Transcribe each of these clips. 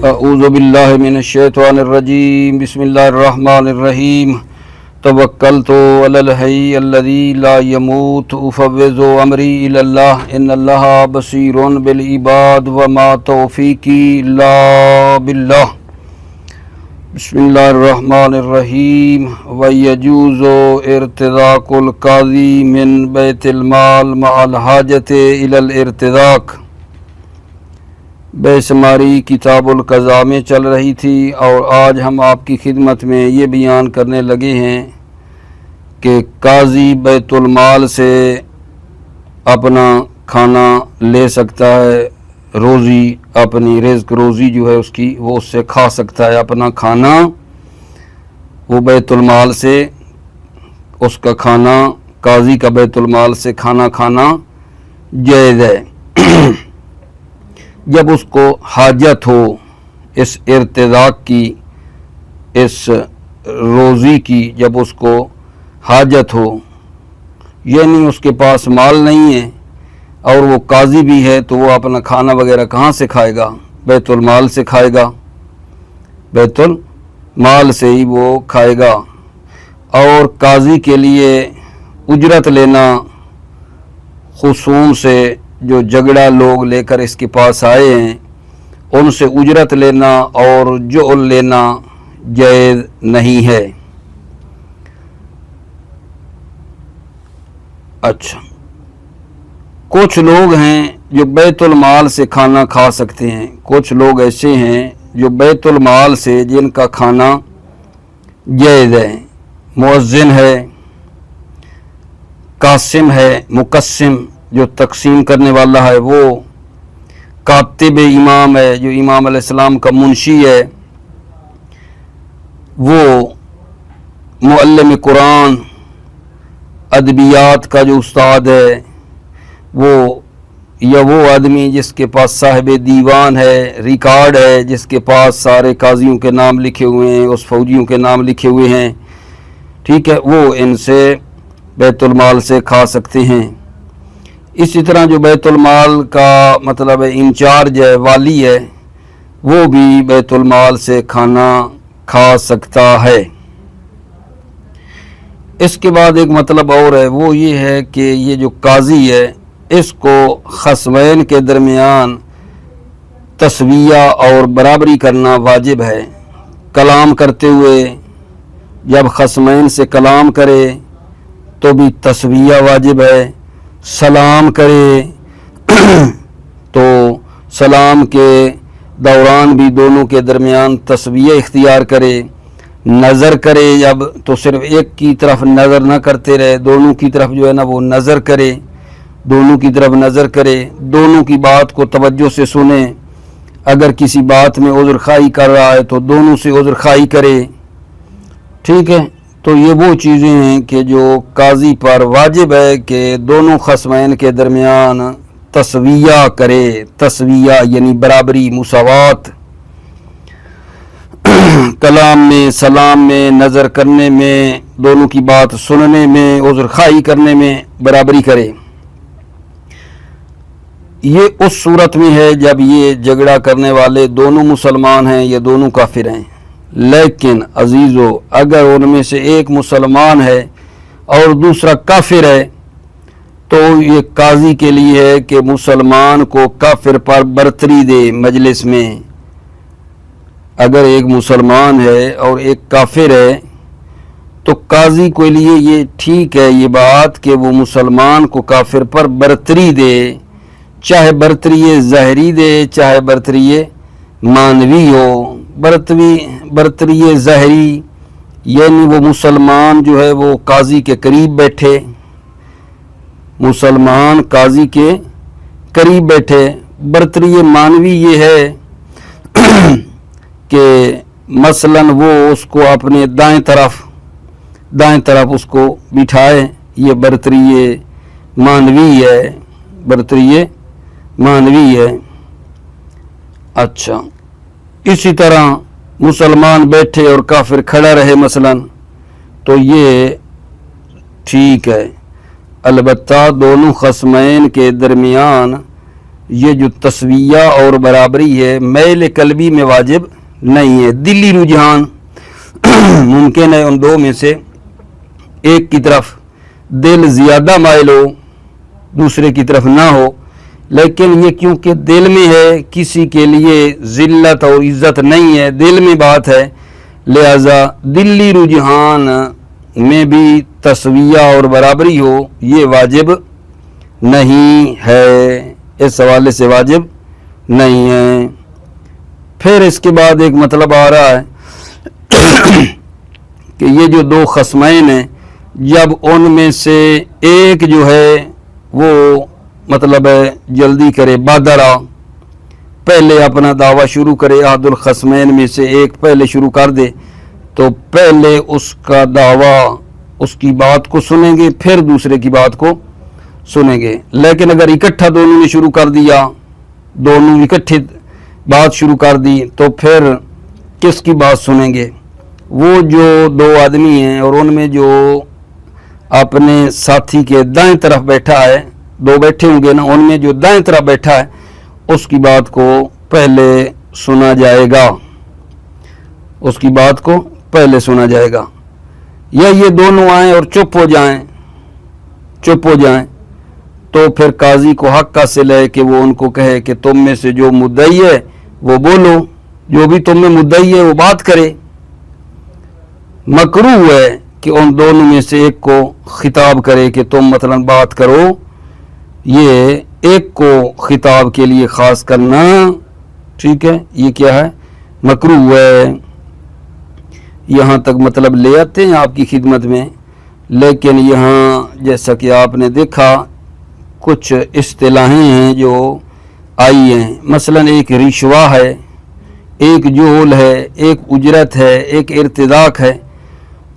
اعوذ باللہ من الشیطان الرجیم بسم اللہ الرحمن الرحیم توکلت علی الحی الذی لا یموت افوض امری الی اللہ ان اللہ بصیر بالعباد وما توفیقی الا باللہ بسم اللہ الرحمن الرحیم ویجوز ارتزاق القاضی من بیت المال مع الحاجت الی الارتزاق۔ بے شماری کتاب القضاء میں چل رہی تھی اور آج ہم آپ کی خدمت میں یہ بیان کرنے لگے ہیں کہ قاضی بیت المال سے اپنا کھانا لے سکتا ہے، روزی اپنی رزق روزی جو ہے اس کی وہ اس سے کھا سکتا ہے، اپنا کھانا وہ بیت المال سے اس کا کھانا قاضی کا بیت المال سے کھانا جائز ہے جب اس کو حاجت ہو، اس ارتزاق کی، اس روزی کی جب اس کو حاجت ہو، یعنی اس کے پاس مال نہیں ہے اور وہ قاضی بھی ہے تو وہ اپنا کھانا وغیرہ کہاں سے کھائے گا؟ بیت المال سے کھائے گا، بیت المال سے ہی وہ کھائے گا۔ اور قاضی کے لیے اجرت لینا، خصوم سے جو جھگڑا لوگ لے کر اس کے پاس آئے ہیں ان سے اجرت لینا اور جعل لینا جائز نہیں ہے۔ اچھا، کچھ لوگ ہیں جو بیت المال سے کھانا کھا سکتے ہیں، کچھ لوگ ایسے ہیں جو بیت المال سے جن کا کھانا جائز ہے، مؤذن ہے، قاسم ہے، مقسم جو تقسیم کرنے والا ہے، وہ کاتب امام ہے جو امام علیہ السلام کا منشی ہے، وہ معلم قرآن ادبیات کا جو استاد ہے، وہ یا وہ آدمی جس کے پاس صاحب دیوان ہے، ریکارڈ ہے، جس کے پاس سارے قاضیوں کے نام لکھے ہوئے ہیں، اس فوجیوں کے نام لکھے ہوئے ہیں، ٹھیک ہے، وہ ان سے بیت المال سے کھا سکتے ہیں۔ اسی طرح جو بیت المال کا مطلب انچارج ہے، والی ہے، وہ بھی بیت المال سے کھانا کھا سکتا ہے۔ اس کے بعد ایک مطلب اور ہے، وہ یہ ہے کہ یہ جو قاضی ہے اس کو خصمین کے درمیان تسویہ اور برابری کرنا واجب ہے۔ کلام کرتے ہوئے جب خصمین سے کلام کرے تو بھی تسویہ واجب ہے، سلام کرے تو سلام کے دوران بھی دونوں کے درمیان تسویہ اختیار کرے، نظر کرے جب تو صرف ایک کی طرف نظر نہ کرتے رہے، دونوں کی طرف جو ہے نا وہ نظر کرے، دونوں کی طرف نظر کرے، دونوں کی بات کو توجہ سے سنے، اگر کسی بات میں عذر خواہی کر رہا ہے تو دونوں سے عذر خواہی کرے، ٹھیک ہے۔ تو یہ وہ چیزیں ہیں کہ جو قاضی پر واجب ہے کہ دونوں خصمین کے درمیان تسویہ کرے، تسویہ یعنی برابری، مساوات، کلام میں، سلام میں، نظر کرنے میں، دونوں کی بات سننے میں، عذر خواہی کرنے میں برابری کرے۔ یہ اس صورت میں ہے جب یہ جھگڑا کرنے والے دونوں مسلمان ہیں یا دونوں کافر ہیں۔ لیکن عزیزو، اگر ان میں سے ایک مسلمان ہے اور دوسرا کافر ہے تو یہ قاضی کے لیے ہے کہ مسلمان کو کافر پر برتری دے مجلس میں۔ اگر ایک مسلمان ہے اور ایک کافر ہے تو قاضی کے لیے یہ ٹھیک ہے یہ بات کہ وہ مسلمان کو کافر پر برتری دے، چاہے برتری ظاہری دے چاہے برتری معنوی ہو۔ برتری ظاہری یعنی وہ مسلمان جو ہے وہ قاضی کے قریب بیٹھے، مسلمان قاضی کے قریب بیٹھے۔ برتری معنوی یہ ہے کہ مثلا وہ اس کو اپنے دائیں طرف اس کو بٹھائے، یہ برتری معنوی ہے، برتری معنوی ہے۔ اچھا، اسی طرح مسلمان بیٹھے اور کافر کھڑا رہے مثلا تو یہ ٹھیک ہے، البتہ دونوں خصمین کے درمیان یہ جو تسویہ اور برابری ہے میل قلبی میں واجب نہیں ہے. دلی رجحان ممکن ہے ان دو میں سے ایک کی طرف دل زیادہ مائل ہو دوسرے کی طرف نہ ہو، لیکن یہ کیونکہ دل میں ہے کسی کے لیے ذلت اور عزت نہیں ہے، دل میں بات ہے، لہذا دلی رجحان میں بھی تسویہ اور برابری ہو یہ واجب نہیں ہے، اس حوالے سے واجب نہیں ہے. پھر اس کے بعد ایک مطلب آ رہا ہے کہ یہ جو دو خصمین ہیں جب ان میں سے ایک جو ہے وہ مطلب ہے جلدی کرے بادرہ پہلے اپنا دعویٰ شروع کرے، احد الخصمین میں سے ایک پہلے شروع کر دے تو پہلے اس کا دعویٰ اس کی بات کو سنیں گے پھر دوسرے کی بات کو سنیں گے. لیکن اگر اکٹھا دونوں نے شروع کر دیا، دونوں اکٹھے بات شروع کر دی تو پھر کس کی بات سنیں گے؟ وہ جو دو آدمی ہیں اور ان میں جو اپنے ساتھی کے دائیں طرف بیٹھا ہے، دو بیٹھے ہوں گے نا، ان میں جو دائیں طرف بیٹھا ہے اس کی بات کو پہلے سنا جائے گا، اس کی بات کو پہلے سنا جائے گا. یا یہ دونوں آئیں اور چپ ہو جائیں تو پھر قاضی کو حق حاصل ہے کہ وہ ان کو کہے کہ تم میں سے جو مدعی ہے وہ بولو، جو بھی تم میں مدعی ہے وہ بات کرے. مکروہ ہے کہ ان دونوں میں سے ایک کو خطاب کرے کہ تم مثلا بات کرو، یہ ایک کو خطاب کے لیے خاص کرنا ٹھیک ہے، یہ کیا ہے؟ مکروہ ہے. یہاں تک مطلب لے آتے ہیں آپ کی خدمت میں، لیکن یہاں جیسا کہ آپ نے دیکھا کچھ اصطلاحیں ہیں جو آئی ہیں، مثلا ایک رشوہ ہے، ایک جول ہے، ایک اجرت ہے، ایک ارتداق ہے.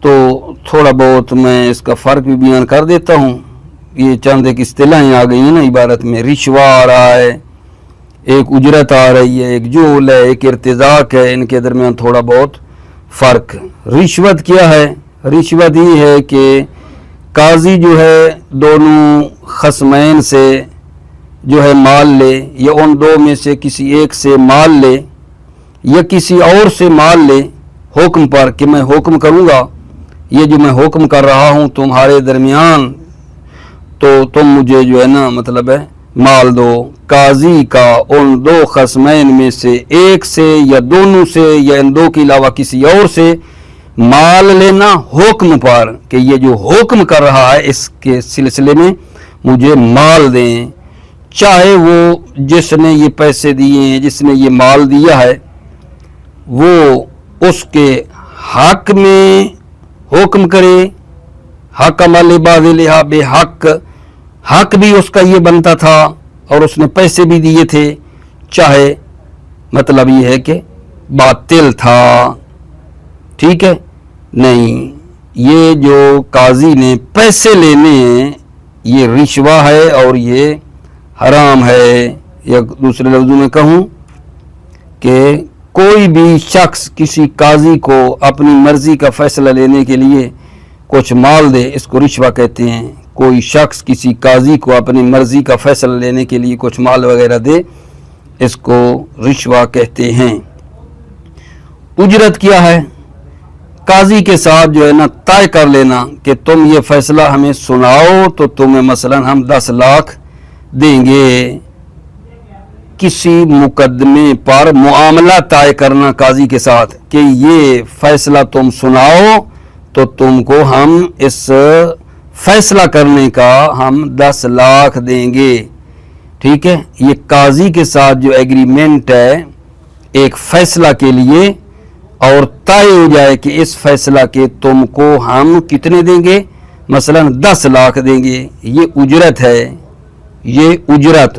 تو تھوڑا بہت میں اس کا فرق بھی بیان کر دیتا ہوں. یہ چند ایک اصطلاحیں آ گئی ہیں نا عبارت میں، رشوہ آ رہا ہے، ایک اجرت آ رہی ہے، ایک جول ہے، ایک ارتداق ہے، ان کے درمیان تھوڑا بہت فرق. رشوت کیا ہے؟ رشوت یہ ہے کہ قاضی جو ہے دونوں خصمین سے جو ہے مال لے، یا ان دو میں سے کسی ایک سے مال لے یا کسی اور سے مال لے حکم پر کہ میں حکم کروں گا، یہ جو میں حکم کر رہا ہوں تمہارے درمیان تو تم مجھے جو ہے نا مطلب ہے مال دو. قاضی کا ان دو خصمین میں سے ایک سے یا دونوں سے یا ان دو کے علاوہ کسی اور سے مال لینا حکم پر کہ یہ جو حکم کر رہا ہے اس کے سلسلے میں مجھے مال دیں، چاہے وہ جس نے یہ پیسے دیے ہیں، جس نے یہ مال دیا ہے، وہ اس کے حق میں حکم کرے. حق عمل باذلہا بے حق بھی اس کا یہ بنتا تھا اور اس نے پیسے بھی دیے تھے، چاہے مطلب یہ ہے کہ باطل تھا. ٹھیک ہے؟ نہیں، یہ جو قاضی نے پیسے لینے ہیں یہ رشوہ ہے اور یہ حرام ہے. یا دوسرے لفظوں میں کہوں کہ کوئی بھی شخص کسی قاضی کو اپنی مرضی کا فیصلہ لینے کے لیے کچھ مال دے، اس کو رشوہ کہتے ہیں. کوئی شخص کسی قاضی کو اپنی مرضی کا فیصلہ لینے کے لیے کچھ مال وغیرہ دے، اس کو رشوہ کہتے ہیں. اجرت کیا ہے؟ قاضی کے ساتھ جو ہے نا طے کر لینا کہ تم یہ فیصلہ ہمیں سناؤ تو تمہیں مثلا ہم 10 لاکھ دیں گے. کسی مقدمے پر معاملہ طے کرنا قاضی کے ساتھ کہ یہ فیصلہ تم سناؤ تو تم کو ہم اس فیصلہ کرنے کا ہم 10 لاکھ دیں گے. ٹھیک ہے؟ یہ قاضی کے ساتھ جو ایگریمنٹ ہے ایک فیصلہ کے لیے اور طے ہو جائے کہ اس فیصلہ کے تم کو ہم کتنے دیں گے، مثلا 10 لاکھ دیں گے، یہ اجرت ہے. یہ اجرت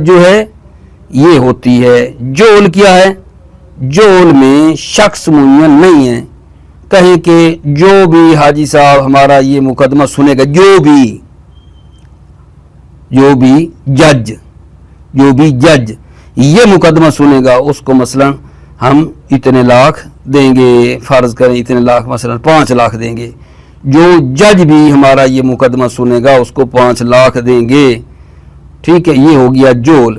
جو ہے یہ ہوتی ہے. جول کیا ہے؟ جول میں شخص معین نہیں ہے. کہیں کہ جو بھی حاجی صاحب ہمارا یہ مقدمہ سنے گا، جو بھی جج یہ مقدمہ سنے گا اس کو مثلا ہم اتنے لاکھ دیں گے. فرض کریں اتنے لاکھ مثلا 5 لاکھ دیں گے. جو جج بھی ہمارا یہ مقدمہ سنے گا اس کو 5 لاکھ دیں گے. ٹھیک ہے؟ یہ ہو گیا جول.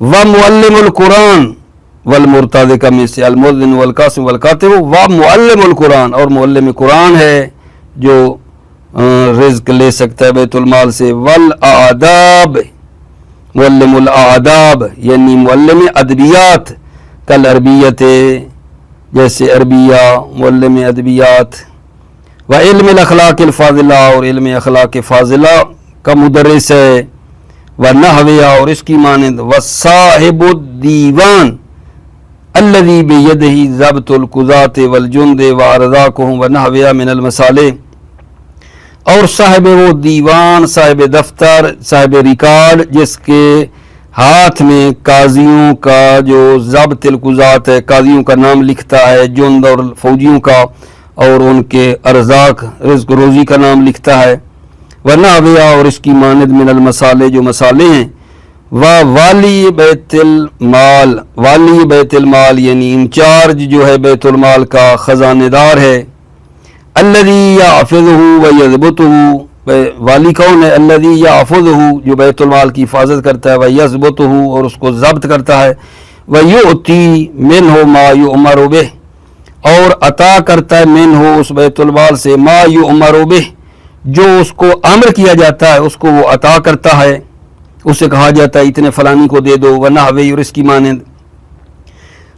و معلم القرآن والمرتضی کا میں سے المؤذن والقاسم والکاتب و معلم القرآن، اور معلم قرآن ہے جو رزق لے سکتا ہے بیت المال سے، والآداب معلم الآداب یعنی معلم ادبیات، کل عربیت جیسے عربیہ معلم ادبیات، و علم الاخلاق الفاضلہ اور علم اخلاق فاضلہ کا مدرس ہے، و نحویہ اور اس کی مانند، و صاحب الدیوان الذی بیدہ ضبط القضاۃ والجند و ارزاقہم و نحویہ من المصالح، اور صاحب وہ دیوان، صاحب دفتر، صاحب ریکارڈ جس کے ہاتھ میں قاضیوں کا جو ضبط القضاۃ ہے، قاضیوں کا نام لکھتا ہے، جند اور فوجیوں کا، اور ان کے ارزاق رزق روزی کا نام لکھتا ہے، ونحویہ اور اس کی مانند من المصالح جو مصالح ہیں، والی بیت المال، والی بیت المال یعنی انچارج جو ہے بیت المال کا، خزانہ دار ہے، الذی یحفظہ ویضبطہ، والی کون ہے؟ الذی یحفظہ جو بیت المال کی حفاظت کرتا ہے، ویضبطہ اور اس کو ضبط کرتا ہے، ویؤتی منہ ما یؤمر بہ اور عطا کرتا ہے منہ اس بیت المال سے ما یؤمر بہ جو اس کو امر کیا جاتا ہے اس کو وہ عطا کرتا ہے، اسے کہا جاتا ہے اتنے فلانی کو دے دو، ونحوی اور اس کی مانند،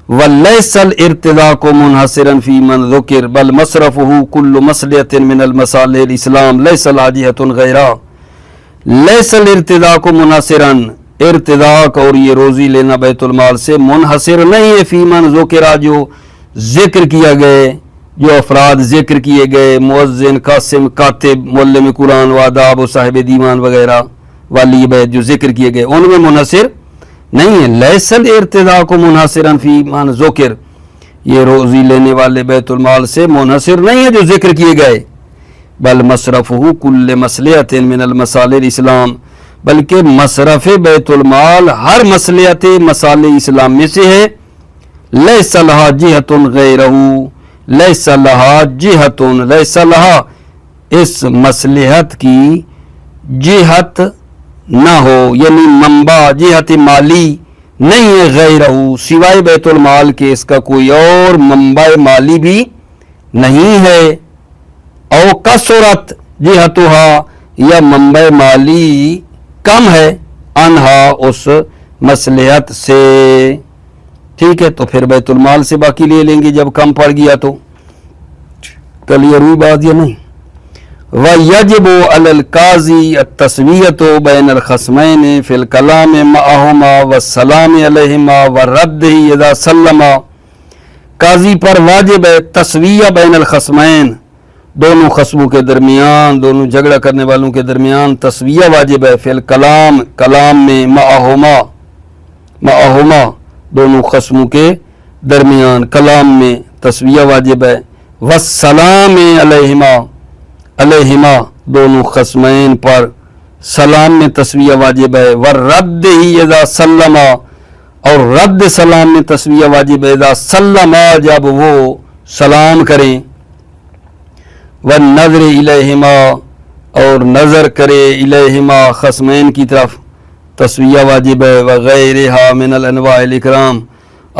وَلَيْسَ الْإِرْتِضَاءُ مُنْحَصِرًا فِي مَنْ ذُكِرَ بَلْ مَصْرَفُهُ كُلُّ مَصْلِحَةٍ مِنَ الْمَصَالِحِ الْإِسْلَامِ لَيْسَ لَهَا جِهَةٌ غَيْرَهَا، لَيْسَ الْإِرْتِضَاءُ مُنْحَصِرًا، ارتداق اور یہ روزی لینا بیت المال سے منحصر نہیں ہے، فی من ذکر جو ذکر کیا گئے، جو افراد ذکر کیے گئے، مؤذن، قاسم، کاتب، معلم قرآن و آداب و صاحب دیوان وغیرہ، والی بیت جو ذکر کیے گئے ان میں منحصر نہیں ہے، لیس الارتداء کو منحصرا فی من ذکر، یہ روزی لینے والے بیت المال سے منحصر نہیں ہے جو ذکر کیے گئے، بل مصرفہ کل مصلحۃ من المصالح الاسلام، بلکہ مصرف بیت المال ہر مصلحت مصالح اسلام میں سے ہے، لیس لہا جہۃ غیرہ، لیس لہا جہۃ، لیس لہا اس مصلحت کی جہت نہ ہو یعنی منبع جہت مالی نہیں ہے، غیرہ سوائے بیت المال کے اس کا کوئی اور منبع مالی بھی نہیں ہے، او کثرت جہتھا یا منبع مالی کم ہے، انہا اس مصلحت سے، ٹھیک ہے، تو پھر بیت المال سے باقی لے لیں گے جب کم پڑ گیا تو، کلیئر ہوئی بات یا نہیں؟ وَيَجِبُ عَلَى الْقَاضِي التَّسْوِيَةُ بَيْنَ الْخَصْمَيْنِ فِي الْكَلَامِ مَعَهُمَا وَالسَّلَامِ عَلَيْهِمَا وَرَدِّهِ إِذَا سَلَّمَا، قاضی پر واجب ہے تسویہ بین الخصمین، دونوں خصموں کے درمیان، دونوں جھگڑا کرنے والوں کے درمیان تسویہ واجب ہے، فی الکلام کلام میں، معہما دونوں خصموں کے درمیان کلام میں تسویہ واجب ہے، والسلام علیہما دونوں خصمین پر سلام میں تسویہ واجب ہے، والرد ہی اذا سلما اور رد سلام میں تسویہ واجب ہے، اذا سلما جب وہ سلام کریں، والنظر الیہما اور نظر کرے الیہما خصمین کی طرف تسویہ واجب ہے، وغیرہا من الانواع الاکرام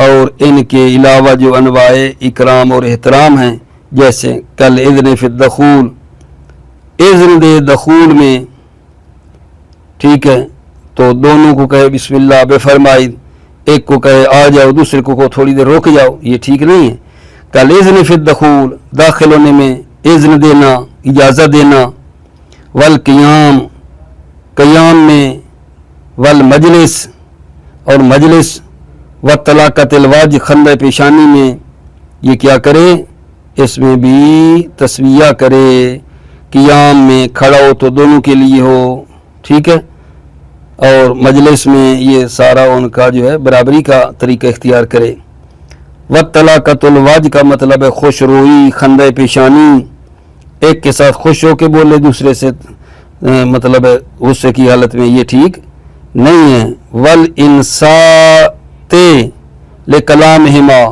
اور ان کے علاوہ جو انواع اکرام اور احترام ہیں، جیسے کل اذن فی الدخول، اذن دے دخول میں، ٹھیک ہے، تو دونوں کو کہے بسم اللہ بے فرمائی، ایک کو کہے آ جاؤ، دوسرے کو تھوڑی دیر رک جاؤ، یہ ٹھیک نہیں ہے، کل اذن فی الدخول داخل ہونے میں اذن دینا، اجازت دینا، والقیام قیام میں، والمجلس اور مجلس، والطلاقۃ الوجہ خندہ پیشانی میں، یہ کیا کرے، اس میں بھی تسویہ کرے، قیام میں کھڑا ہو تو دونوں کے لیے ہو، ٹھیک ہے، اور مجلس میں یہ سارا ان کا جو ہے برابری کا طریقہ اختیار کرے، والطلاقۃ الوجہ کا مطلب ہے خوش روئی، خندہ پیشانی، ایک کے ساتھ خوش ہو کے بولے، دوسرے سے مطلب ہے غصے کی حالت میں، یہ ٹھیک نہیں ہے، والانصات لکلامہما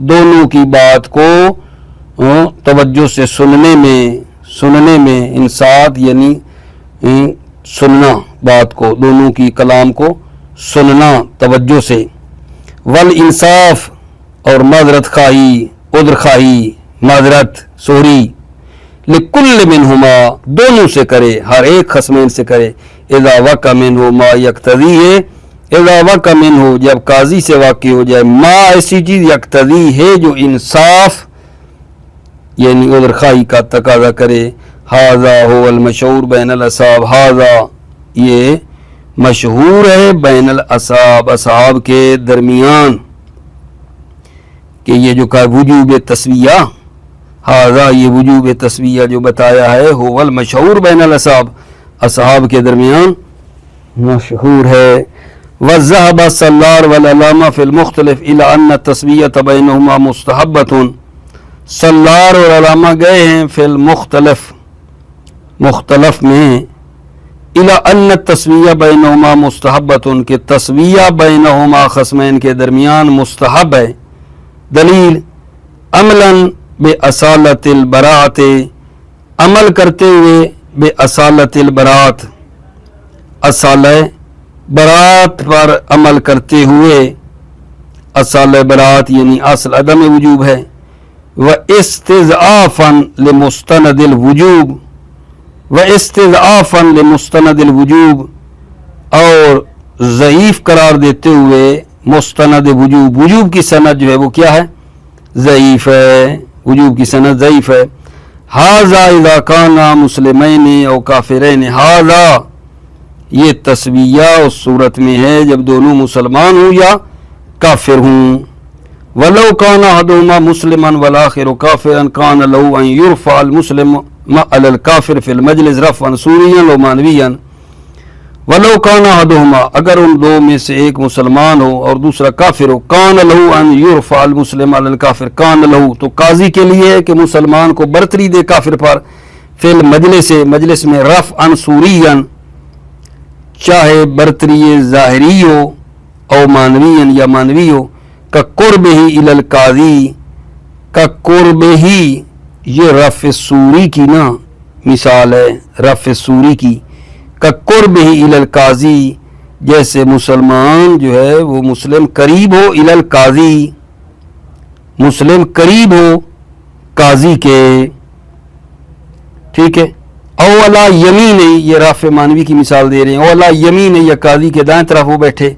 دونوں کی بات کو توجہ سے سننے میں، انصات یعنی سننا، بات کو دونوں کی کلام کو سننا توجہ سے، ول انصاف اور معذرت خواہی، عذر خواہی، معذرت سوری، لکل منہما دونوں سے کرے، ہر ایک خصمین سے کرے، اذا وقع منہ ما یقتضی ہے، اذا وقع منہ جب قاضی سے واقع ہو جائے، ما ایسی چیز یقتضی ہے جو انصاف یعنی عذر خواہی کا تقاضا کرے، ھذا هو المشہور بین الاصحاب، ھذا یہ مشہور ہے بین الاصحاب اصحاب کے درمیان، کہ یہ جو کہا وجوب تسویہ، ھذا یہ وجوب تسویہ جو بتایا ہے، هو المشہور بین الاصحاب اصحاب کے درمیان مشہور ہے۔ وذهب السلار والعلامہ فی المختلف الی ان التسویۃ بینہما مستحبۃ، سلار اور علامہ گئے ہیں فی المختلف مختلف میں، الی ان التسویہ بینہما مستحبۃ کہ تسویہ بینہما خصمین کے درمیان مستحب ہے۔ دلیل عملا باصالۃ البراءۃ، عمل کرتے ہوئے باصالۃ البراءۃ، اصالہ برات پر عمل کرتے ہوئے، اصالہ برات یعنی اصل عدم وجوب ہے، واستضعافا لمستند الوجوب، واستضعافا لمستند الوجوب اور ضعیف قرار دیتے ہوئے مستند وجوب، وجوب کی سند جو ہے وہ کیا ہے؟ ضعیف ہے، وجوب کی سند ضعیف ہے۔ ھذا اذا کانا مسلمین او کافرین، ھذا یہ تسویہ اس صورت میں ہے جب دونوں مسلمان ہوں یا کافر ہوں۔ ولو کان احدہما مسلما والآخر کافرا کان له ان یرفع المسلم علی الکافر فی المجلس رفعا سوریا و معنویا، ولو کان احدہما اگر ان دو میں سے ایک مسلمان ہو اور دوسرا کافر ہو، کان له ان یرفع المسلم علی الکافر، کان له تو قاضی کے لیے ہے کہ مسلمان کو برتری دے کافر پر، فی المجلس مجلس میں، رفعا سوریا چاہے برتری ظاہری ہو او معنوی یا معنوی ہو، کا قرب ہی الی القاضی، کا قرب ہی یہ رفع سوری کی نا مثال ہے، رفع سوری کی، کا قرب ہی الی القاضی جیسے مسلمان جو ہے وہ مسلم قریب ہو، الی القاضی مسلم قریب ہو قاضی کے، ٹھیک ہے۔ اولا یمین، یہ رافع مانوی کی مثال دے رہے ہیں، اولا یمین یا قاضی کے دائیں طرف وہ بیٹھے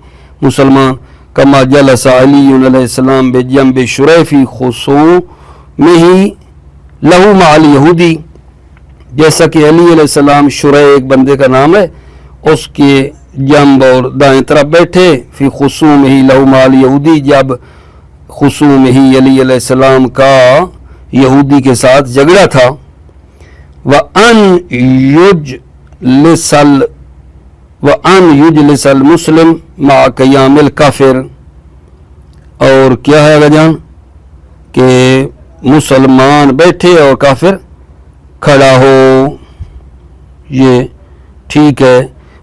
مسلمان، کما جلس علی علیہ السلام بجنب شریفی خصومہ لہو مع الیہودی، جیسا کہ علی علیہ السلام شریح ایک بندے کا نام ہے، اس کے جنب اور دائیں طرف بیٹھے، فی خصومہ لہو مع الیہودی جب خصومہ علی علیہ السلام کا یہودی کے ساتھ جھگڑا تھا، وَأَنْ يُجْلِسَ الْمُسْلِمْ مَعَ قِيَامِ الْكَافِرِ، اور کیا ہے اگر جان کہ مسلمان بیٹھے اور کافر کھڑا ہو، یہ ٹھیک ہے۔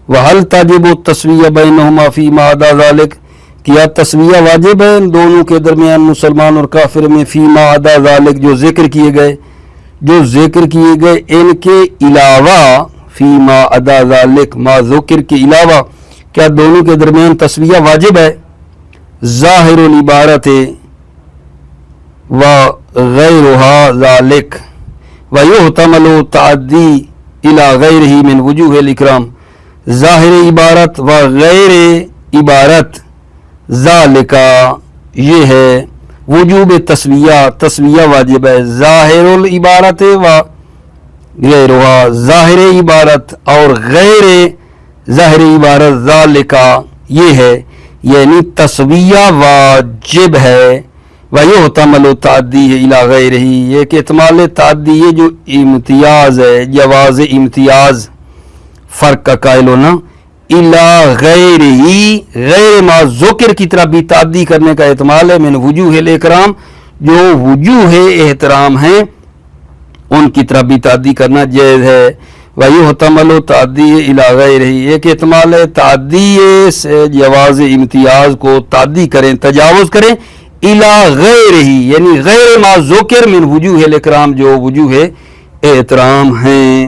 وَهَلْ تَجِبُ التَّسْوِيَّةُ بَيْنَهُمَا فِي مَا عَدَا ذَلِكَ، کیا تسویہ واجب ہے ان دونوں کے درمیان مسلمان اور کافر میں، فی ما عدا ذالک جو ذکر کیے گئے، جو ذکر کیے گئے ان کے علاوہ، فی ما عدا ذالک ما ذکر کے علاوہ، کیا دونوں کے درمیان تسویہ واجب ہے؟ ظاہر العبارت و غیرها ذالک ویحتمل تعدی الی غیرہ من وجوہ الاکرام، ظاہر عبارت و غیر عبارت ذالکا یہ ہے وجوب تسویہ، تسویہ واجب ہے، ظاہر العبارت و غیرها ظاہر عبارت اور غیر ظاہر عبارت ذالکا یہ ہے، یعنی تسویہ واجب ہے، ویحتمل تعدی الی غیرہ یہ کہ احتمال تعدی یہ جو امتیاز ہے، جواز امتیاز فرق کا قائل ہونا، الی غیرہ غیر ما ذکر کی طرح بھی تعدی کرنے کا احتمال ہے، من وجوہ الاکرام جو وجوہ احترام ہیں ان کی طرف بھی تعدی کرنا جائز ہے، وَيُحْتَمَلُ تعدی الی غیرہ ایک احتمال ہے تعدی سے جواز امتیاز کو تعدی کریں، تجاوز کریں، الی غیرہ یعنی غیر ما ذکر من وجوہ الاکرام جو وجوہ احترام ہیں،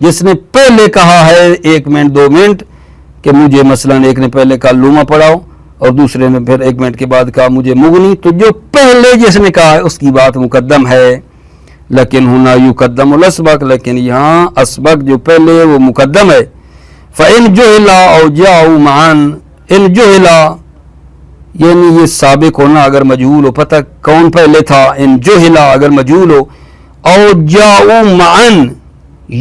جس نے پہلے کہا ہے 1 منٹ 2 منٹ کہ مجھے مثلا ایک نے پہلے کہا لوما پڑھاؤ اور دوسرے نے پھر 1 منٹ کے بعد کہا مجھے مغنی، تو جو پہلے جس نے کہا ہے اس کی بات مقدم ہے. لیکن ہونا یقدم الاسبق، لیکن یہاں اسبق جو پہلے وہ مقدم ہے. فَإِن جُهِلَ أَوْ جَاءُوا مَعًا، ان جُهِلَ یعنی یہ سابق ہونا اگر مجہول ہو، پتہ کون پہلے تھا. ان جُهِلَ اگر مجہول ہو، أَوْ جَاءُوا مَعًا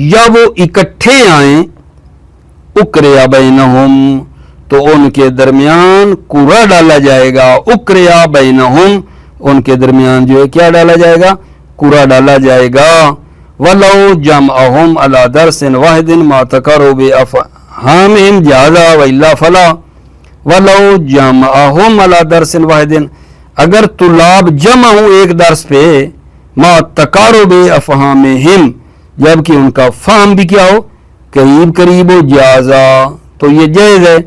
یا وہ اکٹھے آئیں، اُقْرِئَ بَيْنَهُمْ تو ان کے درمیان قرعہ ڈالا جائے گا. اُقْرِئَ بَيْنَهُمْ ان کے درمیان جو ہے کیا ڈالا جائے گا؟ قرعہ ڈالا جائے گا. وَلَوْ جَمْعَهُمْ عَلَى دَرْسٍ وَاحِدٍ مَا تَقَرُّوا بِأَفْهَامِهِمْ جَازَ وَإِلَّا فَلَا. وَلَوْ جَمْعَهُمْ عَلَى دَرْسٍ وَاحِدٍ اگر طلاب جمع ہوں ایک درس پہ، مَا تَقَرُّوا بِأَفْهَامِهِمْ جبکہ ان کا فہم بھی کیا ہو؟ قریب قریب ہو. جازا تو یہ جائز ہے.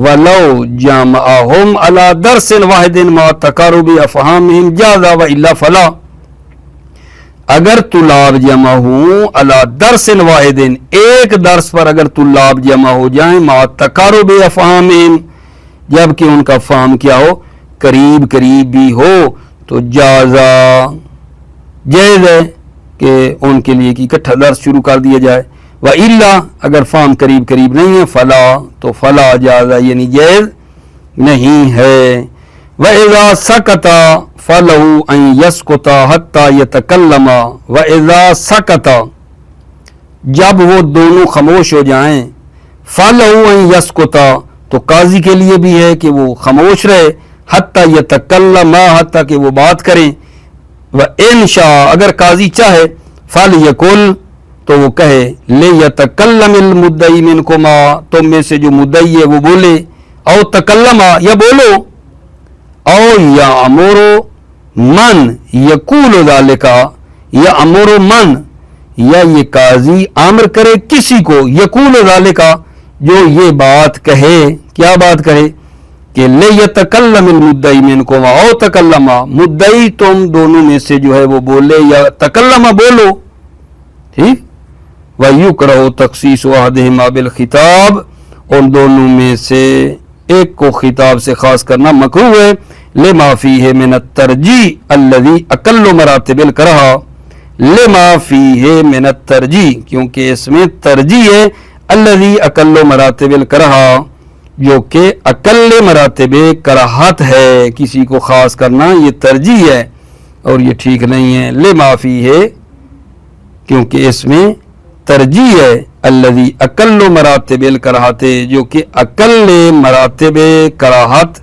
وَلَوْ جَمْعَهُمْ عَلَى دَرْسٍ وَاحِدٍ مَا تَقَرُّوا بِأَفْهَامِهِمْ جَازَ وَإِلَّا فَلَا. اگر طلاب جمع ہوں علی درس واحد ایک درس پر اگر طلاب جمع ہو جائیں، مع تقارب افہامہم جبکہ ان کا فہم کیا ہو؟ قریب قریب بھی ہو، تو جازا جائز ہے کہ ان کے لیے اکٹھا درس شروع کر دیا جائے. وَإِلَّا اگر فہم قریب قریب نہیں ہے، فلا تو فلا جازا یعنی جائز نہیں ہے. وَإِذَا سَكَتَ فَلَهُ أَن يَسْكُتَ حَتَّى يَتَكَلَّمَ. وَإِذَا سَكَتَ جب وہ دونوں خاموش ہو جائیں، فَلَهُ أَن يَسْكُتَ تو قاضی کے لیے بھی ہے کہ وہ خاموش رہے، حَتَّى يَتَكَلَّمَ حتیٰ کہ وہ بات کریں. وَإِن شَاءَ اگر قاضی چاہے، فَلْيَقُلْ تو وہ کہے، لِيَتَكَلَّمِ الْمُدَّعِي مِنْكُمَا تم میں سے جو مدعی ہے وہ بولے، او تکلما یا بولو، او یامر من یقول ذالک یا امر من یا یہ قاضی امر کرے کسی کو، یقول ذالک جو یہ بات کہے. کیا بات کہے؟ کہ لیتکلم المدعی منکم او تکلما مدعی تم دونوں میں سے جو ہے وہ بولے یا تکلما بولو. ٹھیک. وَيُكْرَهُ تَخْصِيصُ أَحَدِهِمَا بِالْخِطَابِ ان دونوں میں سے ایک کو خطاب سے خاص کرنا مکروہ ہے. لِمَا فِيهِ مِنَ التَّرْجِيحِ الَّذِي أَقَلُّ مَرَاتِبِ الْكَرَاهَةِ لِمَا فِيهِ مِنَ التَّرْجِيحِ کیونکہ اس میں ترجیح ہے. الَّذِي أَقَلُّ مَرَاتِبِ الْكَرَاهَةِ جو کہ اقل مراتب کراہت ہے، کسی کو خاص کرنا یہ ترجیح ہے اور یہ ٹھیک نہیں ہے. لِمَا فِيهِ کیونکہ اس میں ترجیح ہے. الذی اقل مراتب الکراہت جو کہ اقل مراتب کراہت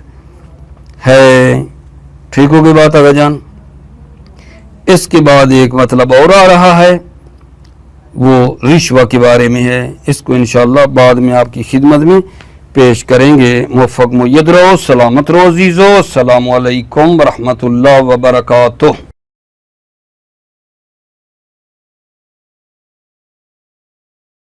ہے. ٹھیک ہو گئی بات آگا جان. اس کے بعد ایک مطلب اور آ رہا ہے، وہ رشوہ کے بارے میں ہے. اس کو انشاءاللہ بعد میں آپ کی خدمت میں پیش کریں گے. موفق مید رہو، سلامت رہو عزیزو. السلام علیکم ورحمۃ اللہ وبرکاتہ.